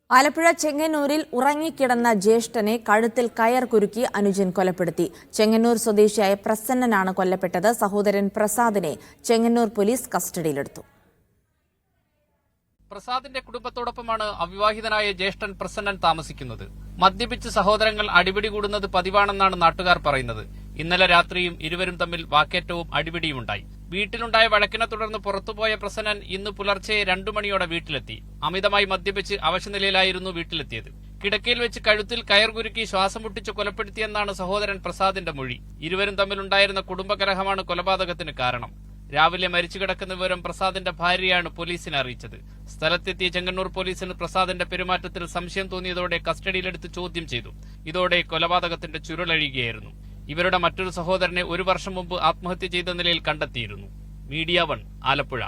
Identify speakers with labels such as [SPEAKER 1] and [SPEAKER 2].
[SPEAKER 1] ആലപ്പുഴ ചെങ്ങന്നൂരിൽ ഉറങ്ങിക്കിടന്ന ജ്യേഷ്ഠനെ കഴുത്തിൽ കയർ കുരുക്കി അനുജൻ കൊലപ്പെടുത്തി. ചെങ്ങന്നൂർ സ്വദേശിയായ പ്രസന്നനാണ് കൊല്ലപ്പെട്ടത്. സഹോദരൻ പ്രസാദിനെ ചെങ്ങന്നൂർ പോലീസ് കസ്റ്റഡിയിലെടുത്തു.
[SPEAKER 2] പ്രസാദിന്റെ കുടുംബത്തോടൊപ്പമാണ് അവിവാഹിതനായ ജ്യേഷ്ഠൻ പ്രസന്നൻ താമസിക്കുന്നത്. മദ്യപിച്ച് സഹോദരങ്ങൾ അടിപിടി കൂടുന്നത് പതിവാണെന്നാണ് നാട്ടുകാർ പറയുന്നത്. ഇന്നലെ രാത്രിയും ഇരുവരും തമ്മിൽ വാക്കേറ്റവും അടിപിടിയുമുണ്ടായി. വീട്ടിലുണ്ടായ വഴക്കിനെ തുടർന്ന് പുറത്തുപോയ പ്രസന്നൻ ഇന്ന് പുലർച്ചെ 2 മണിയോടെ വീട്ടിലെത്തി. അമിതമായി മദ്യപിച്ച് അവശനിലയിലായിരുന്നു വീട്ടിലെത്തിയത്. കിടക്കയിൽ വെച്ച് കഴുത്തിൽ കയർ കുരുക്കി ശ്വാസം മുട്ടിച്ച് കൊലപ്പെടുത്തിയെന്നാണ് സഹോദരൻ പ്രസാദിന്റെ മൊഴി. ഇരുവരും തമ്മിലുണ്ടായിരുന്ന കുടുംബകലഹമാണ് കൊലപാതകത്തിന് കാരണം. രാവിലെ മരിച്ചു കിടക്കുന്ന വിവരം പ്രസാദിന്റെ ഭാര്യയാണ് പോലീസിനെ അറിയിച്ചത്. സ്ഥലത്തെത്തിയ ചെങ്ങന്നൂർ പോലീസിന് പ്രസാദിന്റെ പെരുമാറ്റത്തിൽ സംശയം തോന്നിയതോടെ കസ്റ്റഡിയിലെടുത്ത് ചോദ്യം ചെയ്തു. ഇതോടെ കൊലപാതകത്തിന്റെ ചുരുളഴിയുകയായിരുന്നു. ഇവരുടെ മറ്റൊരു സഹോദരനെ 1 വർഷം മുമ്പ് ആത്മഹത്യ ചെയ്ത നിലയിൽ കണ്ടെത്തിയിരുന്നു. മീഡിയ 1 ആലപ്പുഴ.